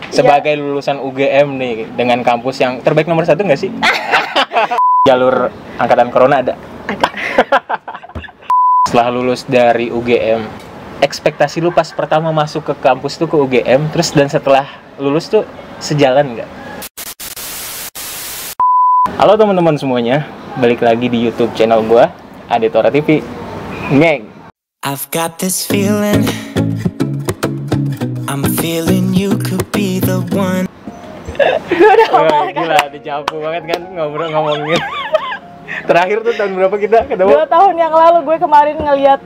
Sebagai lulusan UGM nih, dengan kampus yang terbaik nomor 1 nggak sih? Jalur angkatan corona ada? Ada. Setelah lulus dari UGM, ekspektasi lu pas pertama masuk ke kampus tuh ke UGM, terus dan setelah lulus tuh sejalan nggak? Halo teman-teman semuanya, balik lagi di YouTube channel gua, Aditora TV. Ngeng. I've got this feeling, I'm feeling you could be the one. Gue udah Wah, gila, dicapu banget kan ngomongin. Terakhir tuh tahun berapa kita ketemu? 2 tahun yang lalu gue kemarin ngeliat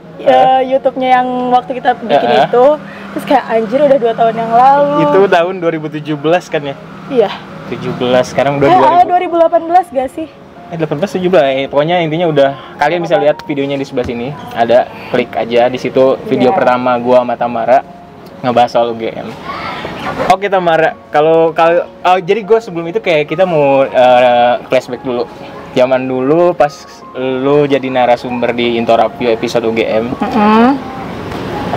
YouTube-nya yang waktu kita bikin itu. Terus kayak anjir udah 2 tahun yang lalu. Itu tahun 2017 kan ya? Iya. 17, sekarang udah 2018 gak sih? 18, 17, pokoknya intinya udah. Kalian bisa lihat videonya di sebelah sini. Ada, klik aja di situ video pertama gua sama Tamara ngebahas soal UGM. Oke Tamara, kalau jadi gue sebelum itu kayak kita mau flashback dulu. Zaman dulu pas lu jadi narasumber di Interview episode UGM.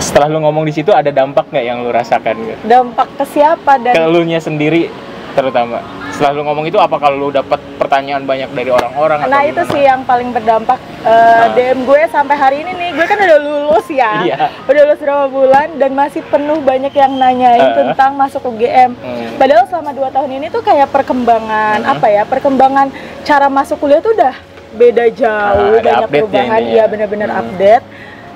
Setelah lu ngomong di situ ada dampak nggak yang lu rasakan? Dampak ke siapa dan ke elunya sendiri terutama. Setelah lu ngomong itu apa kalau lu dapat pertanyaan banyak dari orang-orang? Nah itu sih yang paling berdampak. DM gue sampai hari ini nih, gue kan udah lulus ya. Iya. Udah lulus berapa bulan dan masih penuh banyak yang nanyain tentang masuk UGM. Padahal selama 2 tahun ini tuh kayak perkembangan perkembangan cara masuk kuliah tuh udah beda jauh, banyak perubahan. Iya benar-benar update.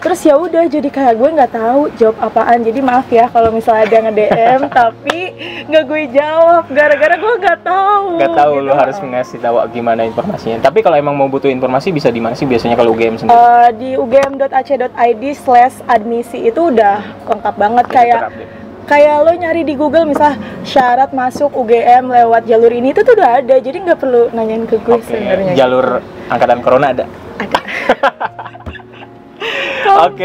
Terus ya udah jadi kayak gue nggak tahu jawab apaan. Jadi maaf ya kalau misalnya ada nge-DM tapi nggak gue jawab gara-gara gue nggak tahu. Nggak tahu gitu. Lu harus ngasih tahu gimana informasinya. Tapi kalau emang mau butuh informasi bisa di mana sih biasanya kalau UGM sendiri? Di ugm.ac.id/admisi itu udah lengkap banget kayak lo nyari di Google misal syarat masuk UGM lewat jalur ini itu tuh udah ada. Jadi nggak perlu nanyain ke gue sebenarnya. Jalur angkatan corona ada? Ada. Oke.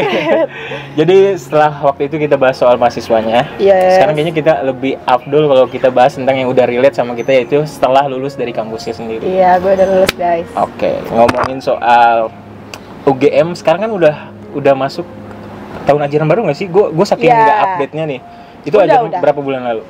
Jadi setelah waktu itu kita bahas soal mahasiswanya. Yes. Sekarang kayaknya kita lebih afdol kalau kita bahas tentang yang udah relate sama kita, yaitu setelah lulus dari kampusnya sendiri. Iya, gue udah lulus guys. Oke, ngomongin soal UGM sekarang kan udah masuk tahun ajaran baru nggak sih? Gue saking nggak update-nya nih. Itu udah berapa bulan lalu?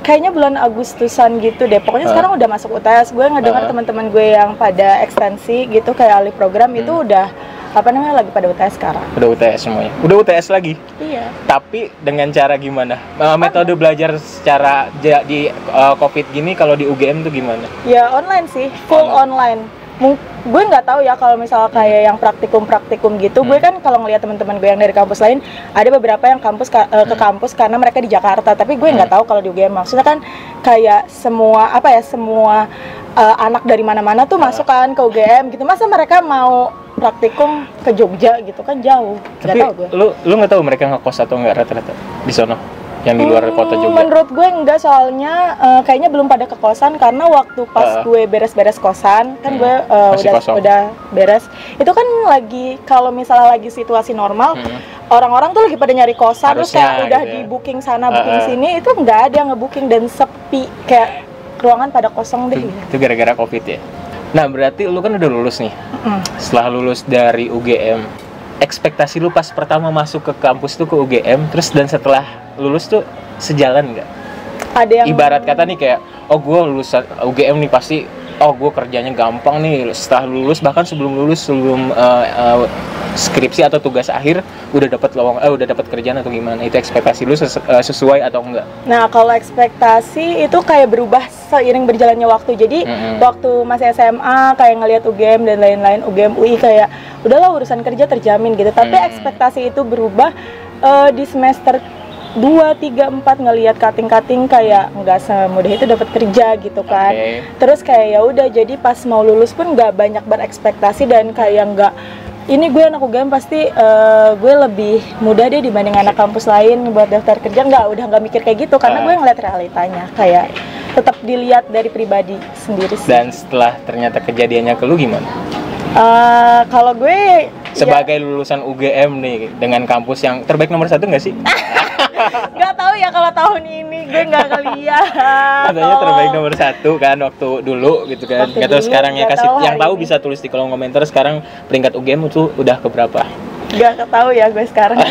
Kayaknya bulan Agustusan gitu deh. Pokoknya sekarang udah masuk UTS. Gue ngedengar teman-teman gue yang pada ekstensi gitu kayak alih program itu udah lagi pada UTS sekarang. Udah UTS semuanya. Udah UTS lagi. Iya. Tapi dengan cara gimana? Metode belajar secara di COVID gini kalau di UGM tuh gimana? Ya online sih, full online. Gue nggak tahu ya kalau misalnya kayak yang praktikum gitu. Gue kan kalau ngelihat teman-teman gue yang dari kampus lain, ada beberapa yang kampus ke kampus karena mereka di Jakarta. Tapi gue nggak tahu kalau di UGM. Maksudnya kan kayak semua anak dari mana-mana tuh masuk kan ke UGM gitu. Masa mereka mau praktikum ke Jogja gitu kan jauh. Tapi lu nggak tahu mereka ngekos atau nggak rata-rata di sono yang di luar kota Jogja? Menurut gue enggak, soalnya kayaknya belum pada ke kosan karena waktu pas gue beres-beres kosan kan gue udah beres. Itu kan lagi kalau misalnya lagi situasi normal, orang-orang tuh lagi pada nyari kosan. Terus kayak udah di booking sana booking sini, itu nggak ada yang nge-booking dan sepi, kayak ruangan pada kosong deh. Itu gara-gara COVID ya. Nah berarti lu kan udah lulus nih. Setelah lulus dari UGM, ekspektasi lu pas pertama masuk ke kampus tuh ke UGM, terus dan setelah lulus tuh sejalan nggak? Ada yang ibarat kata nih kayak, gue lulus UGM nih pasti, gue kerjanya gampang nih. Setelah lulus, bahkan sebelum skripsi atau tugas akhir udah dapat kerjaan atau gimana? Itu ekspektasi lu sesuai atau enggak? Nah kalau ekspektasi itu kayak berubah seiring berjalannya waktu. Jadi waktu masih SMA kayak ngelihat UGM dan lain-lain, UGM UI kayak udahlah urusan kerja terjamin gitu. Tapi ekspektasi itu berubah di semester 2, 3, 4 ngelihat kating-kating kayak nggak semudah itu dapat kerja gitu kan. Terus kayak ya udah, jadi pas mau lulus pun nggak banyak berekspektasi dan kayak nggak, ini gue anak UGM pasti gue lebih mudah deh dibanding anak kampus lain buat daftar kerja. Udah nggak mikir kayak gitu karena gue ngeliat realitanya, kayak tetap dilihat dari pribadi sendiri sih. Dan setelah ternyata kejadiannya ke lu gimana? Kalau gue sebagai lulusan UGM nih dengan kampus yang terbaik nomor 1 nggak sih? Nggak tahu ya kalau tahun ini, gue nggak ngeliat. Katanya terbaik nomor 1 kan waktu dulu gitu kan. Nggak tahu sekarang ya, yang tahu bisa tulis di kolom komentar sekarang peringkat UGM itu udah keberapa? Gak tahu ya gue sekarang.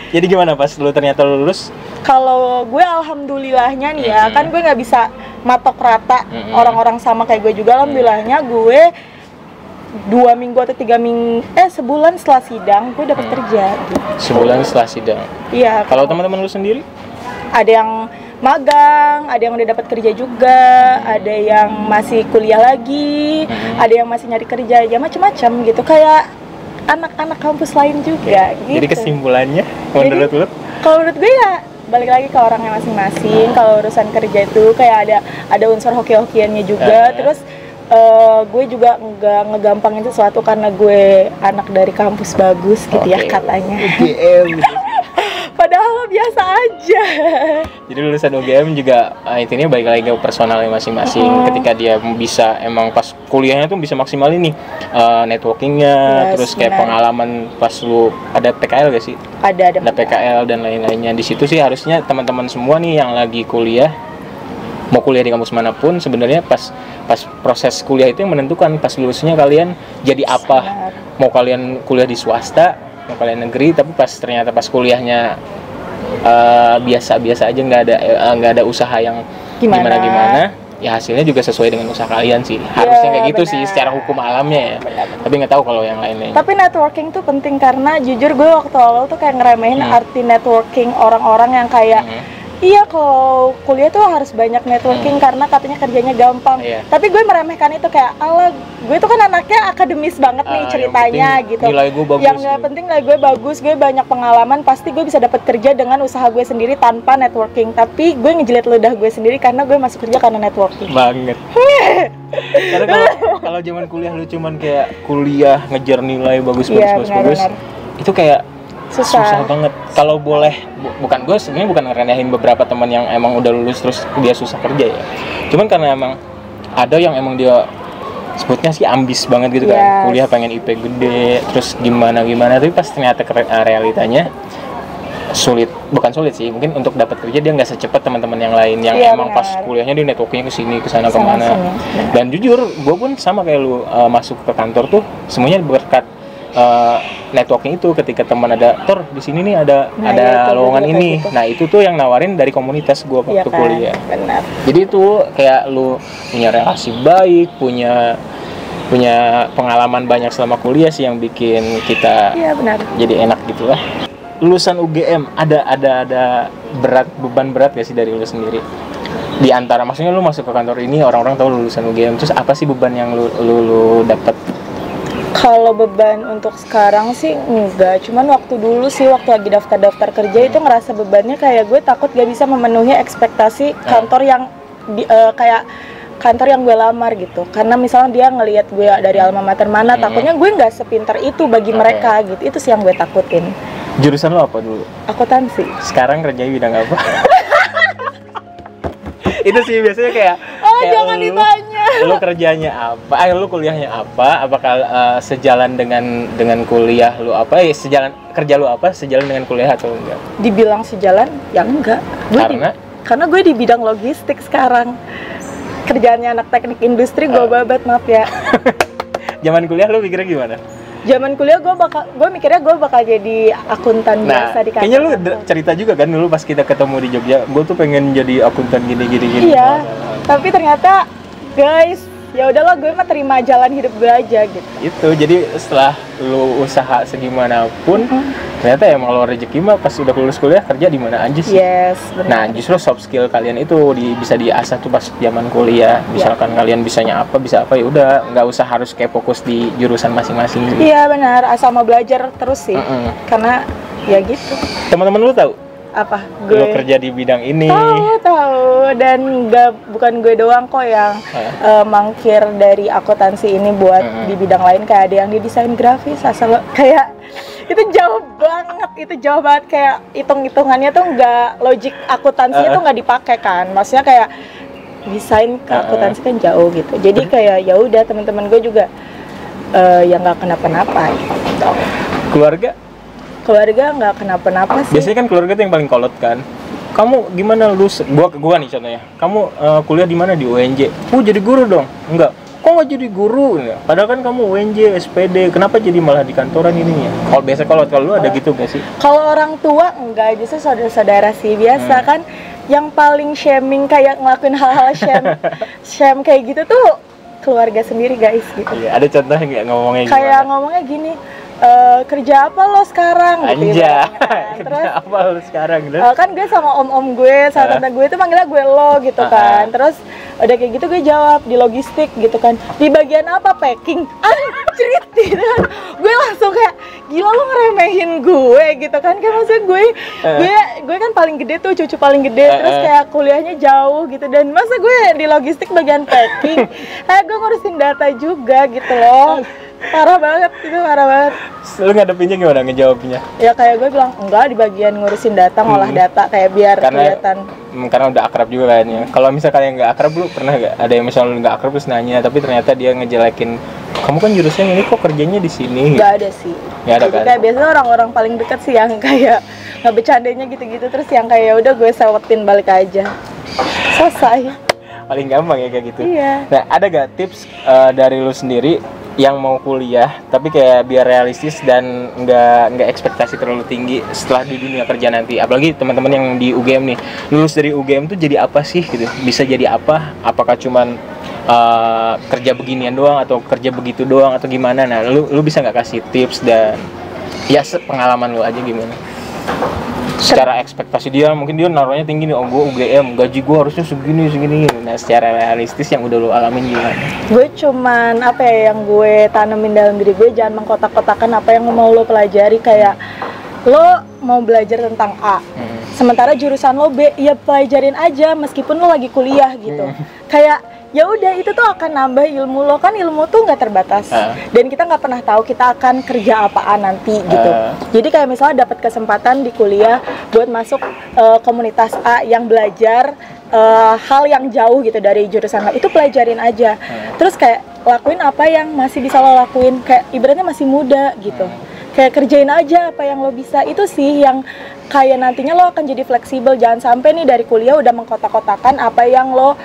Jadi gimana pas lu ternyata lulus? Kalau gue alhamdulillahnya nih ya, kan gue nggak bisa matok rata orang-orang sama kayak gue juga. Alhamdulillahnya gue 2 minggu atau 3 minggu, sebulan setelah sidang gue dapat kerja. Gitu. Sebulan setelah sidang. Iya. Kalau teman-teman lu sendiri? Ada yang magang, ada yang udah dapat kerja juga, ada yang masih kuliah lagi, ada yang masih nyari kerja, ya macam-macam gitu. Kayak anak-anak kampus lain juga. Gitu. Jadi kesimpulannya, menurut lu? Kalau menurut gue ya balik lagi ke orangnya masing-masing. Kalau urusan kerja itu kayak ada unsur hoki-hokiannya juga. Terus gue juga nggak ngegampangin sesuatu karena gue anak dari kampus bagus gitu ya katanya. UGM gitu. Padahal biasa aja. Jadi lulusan UGM juga intinya balik lagi ke personalnya masing-masing. Ketika dia bisa emang pas kuliahnya tuh bisa maksimal ini networkingnya, terus kayak pengalaman pas lu ada PKL gak sih? Ada PKL dan lain-lainnya. Di situ sih harusnya teman-teman semua nih yang lagi kuliah, mau kuliah di kampus manapun, sebenarnya pas proses kuliah itu yang menentukan pas lulusnya kalian jadi apa. Mau kalian kuliah di swasta, mau kalian negeri, tapi ternyata pas kuliahnya biasa-biasa aja, nggak ada usaha yang gimana, ya hasilnya juga sesuai dengan usaha kalian sih. Harusnya kayak gitu sih secara hukum alamnya ya. Tapi nggak tahu kalau yang lain-lain. Tapi networking tuh penting karena jujur gue waktu awal tuh kayak ngeremehin arti networking orang-orang yang kayak iya, kalau kuliah tuh harus banyak networking karena katanya kerjanya gampang. Tapi gue meremehkan itu kayak, ala gue tuh kan anaknya akademis banget nih ceritanya gitu. Nilai gue bagus. Yang nggak penting nilai gue bagus, gue banyak pengalaman, pasti gue bisa dapat kerja dengan usaha gue sendiri tanpa networking. Tapi gue ngejilat ludah gue sendiri karena gue masuk kerja karena networking. Banget. Karena kalau zaman kuliah lu cuman kayak kuliah ngejar nilai bagus, itu kayak susah banget. Kalau boleh, bukan gue sebenarnya bukan ngeremehin beberapa teman yang emang udah lulus terus dia susah kerja ya. Cuman karena emang ada yang emang dia sebutnya sih ambis banget gitu kan. Kuliah pengen IP gede, terus gimana tapi pas ternyata realitanya bukan sulit sih, mungkin untuk dapat kerja dia nggak secepat teman-teman yang lain yang emang pas kuliahnya dia networkingnya kesini kesana kemana. Dan jujur gue pun sama kayak lu, masuk ke kantor tuh semuanya berkat networking itu. Ketika teman ada di sini nih ada lowongan ini. Nah itu tuh yang nawarin dari komunitas gue waktu kuliah. Benar. Jadi itu kayak lu punya relasi baik, punya pengalaman banyak selama kuliah sih yang bikin kita jadi enak gitu lah. Lulusan UGM ada beban berat gak sih dari lu sendiri? Di antara, maksudnya lu masuk ke kantor ini orang-orang tahu lulusan UGM, terus apa sih beban yang lu dapat? Kalau beban untuk sekarang sih enggak, cuman waktu dulu sih waktu lagi daftar kerja itu ngerasa bebannya kayak gue takut gak bisa memenuhi ekspektasi kantor yang kayak kantor yang gue lamar gitu. Karena misalnya dia ngelihat gue dari alma mater mana, takutnya gue nggak sepintar itu bagi mereka gitu. Itu sih yang gue takutin. Jurusan lo apa dulu? Akuntansi. Sekarang kerjanya bidang apa? Itu sih biasanya kayak jangan ditanya. Lu kerjanya apa? Lu kuliahnya apa? Apakah sejalan dengan kuliah lu apa? Sejalan kerja lu apa? Sejalan dengan kuliah atau enggak? Dibilang sejalan, ya enggak. Karena gue di bidang logistik sekarang. Kerjaannya anak teknik industri, gue babat, maaf ya. Zaman kuliah lu pikirnya gimana? Zaman kuliah gue mikirnya gue bakal jadi akuntan biasa di kantor. Kayaknya lu cerita juga kan dulu pas kita ketemu di Jogja, gue tuh pengen jadi akuntan gini. Iya, tapi ternyata guys, ya udahlah gue mah terima jalan hidup gue aja gitu. Itu jadi setelah lu usaha segimanapun, ternyata emang lo rezeki mah pas udah lulus kuliah kerja di mana aja sih. Yes, benar. Nah, justru soft skill kalian itu bisa diasah tuh pas zaman kuliah. Misalkan kalian bisa apa ya udah, nggak usah harus kayak fokus di jurusan masing-masing. Iya benar, asal mau belajar terus sih. Karena ya gitu. Teman-teman lu tahu? Apa? Lu kerja di bidang ini. Tahu dan bukan gue doang kok yang mangkir dari akuntansi ini buat di bidang lain. Kayak ada yang di desain grafis, asal kayak itu jauh banget kayak hitung-hitungannya tuh nggak, logik akuntansi itu nggak dipakai kan. Maksudnya kayak desain ke akuntansi kan jauh gitu. Jadi kayak ya udah, teman-teman gue juga yang nggak kenapa-napa gitu. Keluarga nggak kenapa-napa sih. Biasanya kan keluarga tuh yang paling kolot kan. Kamu gimana gua nih contohnya. Kamu kuliah di mana? Di UNJ. Jadi guru dong. Enggak. kok nggak jadi guru? Padahal kan kamu UNJ, SPD, kenapa jadi malah di kantoran ininya? Kalau lu ada gitu gak sih? Kalau orang tua enggak, justru saudara-saudara sih biasa kan. Yang paling shaming kayak ngelakuin hal-hal shame kayak gitu tuh keluarga sendiri guys gitu. Iya, ada contoh nggak ngomongnya gimana? Kayak ngomongnya gini, kerja apa lo sekarang? Gitu, Anja, kan. Terus kerja apa lu sekarang? kan gue sama om-om gue, sama tante gue itu manggilnya gue lo gitu kan. Terus udah kayak gitu gue jawab di logistik gitu kan. Di bagian apa? Packing. Anjrit gitu kan. Gue langsung kayak gila lo ngeremehin gue gitu kan. Kayak maksudnya gue kan paling gede tuh, cucu paling gede. Terus kayak kuliahnya jauh gitu, dan masa gue di logistik bagian packing. Gue ngurusin data juga gitu loh. Parah banget, itu parah banget. Lu ngadepinnya gimana, ngejawabnya? Ya kayak gue bilang enggak, di bagian ngurusin data, ngolah data kayak biar kelihatan. Karena udah akrab juga kan ya. Kalau misalkan yang nggak akrab, lu pernah nggak ada yang misalnya lu nggak akrab terus nanya, tapi ternyata dia ngejelekin, kamu kan jurusan ini kok kerjanya di sini? Nggak ada sih. Nggak ada kan? Kayak biasanya orang-orang paling dekat sih yang kayak nggak bercandanya gitu-gitu, terus yang kayak udah gue sewetin balik aja. Selesai. Paling gampang ya kayak gitu. Iya. Nah, ada gak tips dari lu sendiri yang mau kuliah tapi kayak biar realistis dan nggak ekspektasi terlalu tinggi setelah di dunia kerja nanti, apalagi teman-teman yang di UGM nih, lulus dari UGM tuh jadi apa sih gitu, bisa jadi apa, apakah cuman kerja beginian doang atau kerja begitu doang atau gimana? Nah, lu bisa nggak kasih tips dan ya pengalaman lu aja gimana? Secara ekspektasi dia, mungkin dia naruhnya tinggi nih, oh gue UGM, gaji gue harusnya segini. Nah, secara realistis yang udah lo alamin gimana? Gue cuman apa ya, yang gue tanemin dalam diri gue, jangan mengkotak-kotakan apa yang mau lo pelajari. Kayak lo mau belajar tentang A, sementara jurusan lo B, ya pelajarin aja meskipun lo lagi kuliah gitu. Kayak ya udah, itu tuh akan nambah ilmu lo, kan ilmu tuh nggak terbatas dan kita nggak pernah tahu kita akan kerja apaan nanti gitu. Jadi kayak misalnya dapat kesempatan di kuliah buat masuk komunitas A yang belajar hal yang jauh gitu dari jurusan lo, itu pelajarin aja. Terus kayak lakuin apa yang masih bisa lo lakuin, kayak ibaratnya masih muda gitu. Kayak kerjain aja apa yang lo bisa, itu sih yang kayak nantinya lo akan jadi fleksibel. Jangan sampai nih dari kuliah udah mengkotak-kotakan apa yang lo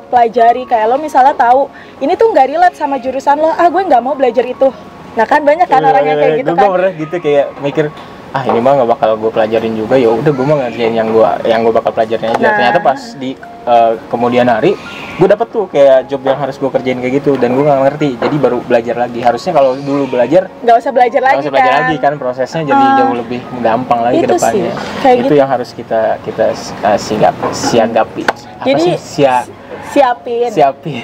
pelajari. Kayak lo misalnya tahu ini tuh nggak relate sama jurusan lo, gue nggak mau belajar itu. Nah kan banyak kan orang yang kayak gitu kan. Gue pernah gitu, kayak mikir ini mah nggak bakal gue pelajarin juga, ya udah gue mah ngerjain yang gue bakal pelajarin aja. Ternyata pas di kemudian hari gue dapet tuh kayak job yang harus gue kerjain kayak gitu, dan gue nggak ngerti, jadi baru belajar lagi. Harusnya kalau dulu belajar nggak usah belajar lagi kan, prosesnya jadi jauh lebih gampang lagi ke depannya. Itu gitu. Yang harus kita siagapi. Jadi siapin.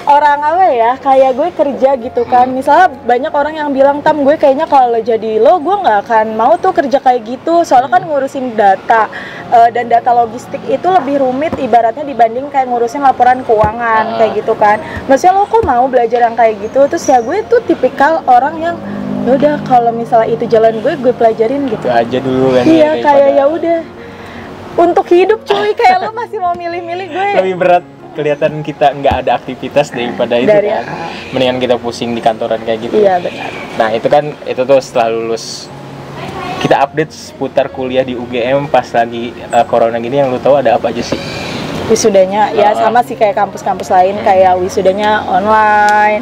Orang apa ya, kayak gue kerja gitu kan, misalnya banyak orang yang bilang, Tam, gue kayaknya kalau jadi lo, gue nggak akan mau tuh kerja kayak gitu, soalnya kan ngurusin data dan data logistik itu lebih rumit ibaratnya dibanding kayak ngurusin laporan keuangan kayak gitu kan. Maksudnya lo kok mau belajar yang kayak gitu? Terus ya gue tuh tipikal orang yang ya udah, kalau misalnya itu jalan gue pelajarin gitu aja dulu kan. Iya, kayak ya udah untuk hidup cuy, kayak lo masih mau milih-milih. Gue lebih berat kelihatan kita nggak ada aktivitas daripada itu kan. Mendingan kita pusing di kantoran kayak gitu. Iya, benar. Nah, itu tuh setelah lulus kita update seputar kuliah di UGM pas lagi corona gini. Yang lu tahu ada apa aja sih? Wisudanya ya sama sih kayak kampus-kampus lain, kayak wisudanya online,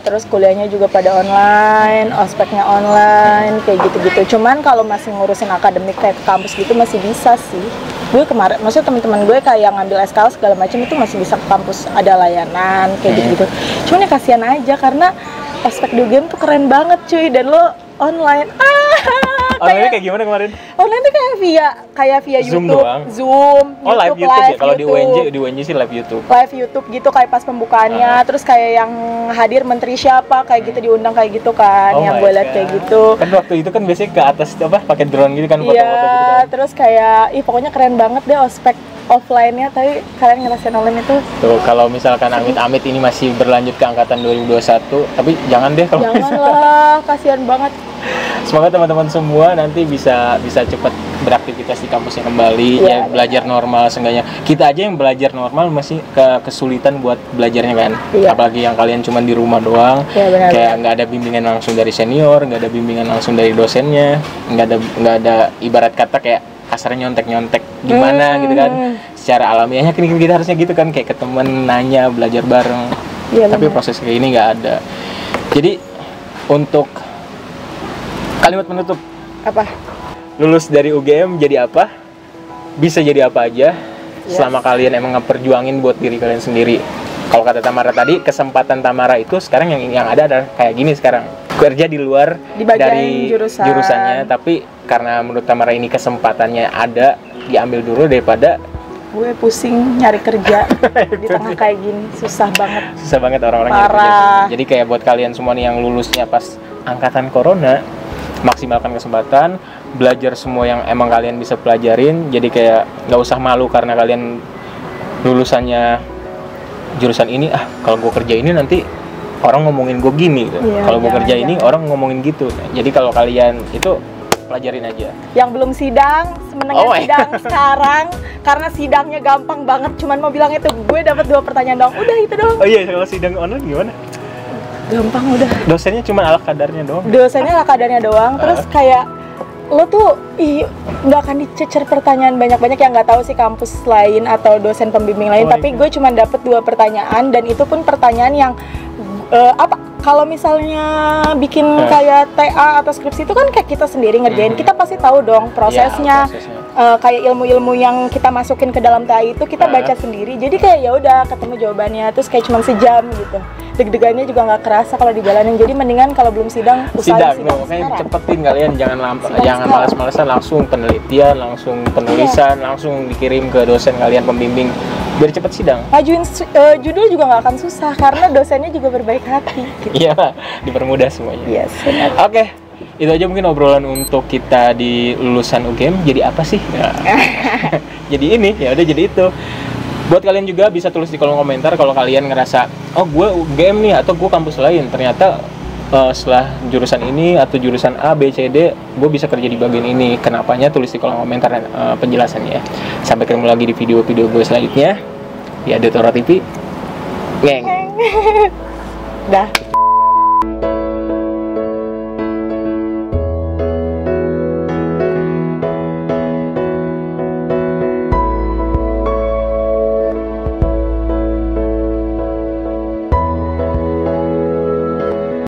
terus kuliahnya juga pada online, ospeknya online, kayak gitu-gitu. Cuman kalau masih ngurusin akademik kayak ke kampus gitu masih bisa sih. Gue kemarin, maksudnya teman-teman gue kayak ngambil SKL segala macam itu masih bisa ke kampus, ada layanan kayak gitu-gitu. Cuman ya kasihan aja karena ospek di UGM tuh keren banget cuy, dan lo online. Online kayak gimana kemarin? Online tuh kayak via Zoom YouTube, doang. Zoom, live YouTube ya. Kalau di UNJ sih live YouTube. Live YouTube gitu kayak pas pembukaannya, terus kayak yang hadir menteri siapa kayak gitu diundang kayak gitu kan, yang gue liat kayak gitu. Kan waktu itu kan biasanya ke atas pakai drone gitu kan, foto-foto gitu kan. Iya, terus kayak pokoknya keren banget deh ospek offline-nya, tapi kalian ngerasain online itu. Tuh, kalau misalkan amit-amit ini masih berlanjut ke angkatan 2021, tapi jangan deh kalau janganlah, kasihan banget. Semoga teman-teman semua nanti bisa cepat beraktivitas di kampusnya kembali, ya belajar normal seenggaknya. Kita aja yang belajar normal masih kesulitan buat belajarnya kan. Apalagi yang kalian cuma di rumah doang, kayak nggak ada bimbingan langsung dari senior, nggak ada bimbingan langsung dari dosennya, nggak ada ibarat kata kayak kasarnya nyontek gimana gitu kan. secara alamiahnya kan kita harusnya gitu kan, kayak ke temen nanya, belajar bareng. Iya, Tapi benar. proses kayak ini nggak ada. Jadi untuk kalimat penutup, Apa? lulus dari UGM jadi apa? Bisa jadi apa aja selama kalian emang ngeperjuangin buat diri kalian sendiri. Kalau kata Tamara tadi, kesempatan Tamara itu sekarang yang ada adalah kayak gini sekarang. Kerja di luar Di bagian dari jurusan. jurusannya, tapi karena menurut Tamara ini kesempatannya ada, diambil dulu daripada Gue pusing nyari kerja di tengah kayak gini, susah banget. susah banget orang-orang nyari kerja. Parah. Jadi kayak buat kalian semua nih yang lulusnya pas angkatan corona, maksimalkan kesempatan, belajar semua yang emang kalian bisa pelajarin. Jadi kayak nggak usah malu karena kalian lulusannya jurusan ini, kalau gue kerja ini nanti orang ngomongin gue gini gitu. Iya, Kalau gue kerja jangan. ini orang ngomongin gitu. Jadi kalau kalian itu pelajarin aja. Yang belum sidang, semenengah Oh my sidang sekarang karena sidangnya gampang banget, cuman mau bilang itu gue dapat 2 pertanyaan doang, udah itu doang. Oh iya, kalau sidang online gimana? Gampang udah. Dosennya cuma ala kadarnya doang. Dosennya lah kadarnya doang, terus kayak lo tuh nggak akan dicecer pertanyaan banyak-banyak, yang nggak tahu sih kampus lain atau dosen pembimbing lain, Oh, tapi iya. gue cuma dapet 2 pertanyaan dan itu pun pertanyaan yang kalau misalnya bikin kayak TA atau skripsi itu kan kayak kita sendiri ngerjain, kita pasti tahu dong prosesnya. Ya, prosesnya. Kayak ilmu-ilmu yang kita masukin ke dalam TA itu kita baca sendiri, jadi kayak ya udah ketemu jawabannya, terus kayak cuma sejam gitu, deg-degannya juga nggak kerasa kalau dijalanin. Jadi mendingan kalau belum sidang usahain Sidang, makanya sekarang. cepetin kalian, jangan Sidang jangan sekarang. malas-malasan, langsung penelitian, langsung penulisan, langsung dikirim ke dosen kalian pembimbing biar cepet sidang. Ngajuin judul juga nggak akan susah karena dosennya juga berbaik hati gitu. Iya, dipermudah semuanya. Yes, benar. Oke, itu aja mungkin obrolan untuk kita di lulusan UGM. Jadi apa sih? Nah, jadi ini, ya udah jadi itu. Buat kalian juga bisa tulis di kolom komentar kalau kalian ngerasa, oh gue UGM nih atau gue kampus lain. Ternyata setelah jurusan ini atau jurusan A, B, C, D, gue bisa kerja di bagian ini. Kenapanya? Tulis di kolom komentar penjelasannya. Sampai ketemu lagi di video-video gue selanjutnya di Adetora TV. Ngeng. Dah.